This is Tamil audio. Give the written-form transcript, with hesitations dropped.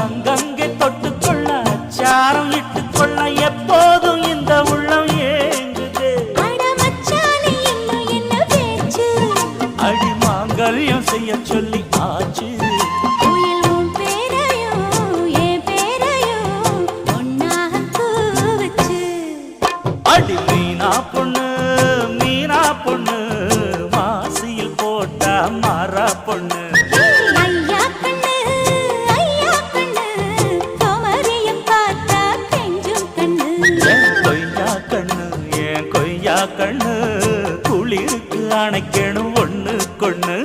அங்கங்கே தொட்டுக்கொள்ள அச்சாரம் இட்டுக்கொள்ள எப்போதும் இந்த உள்ளம் ஏங்குதே. அடி மாங்கல்யம் செய்ய சொல்லி ஆச்சு. அடி மீனா பொண்ணு மீனா பொண்ணு மாசியில் போட்டா மாறா பொண்ணு. கொய்யா கண்ணு குளிருக்கு அணைக்கணும் ஒண்ணு கொண்ணு.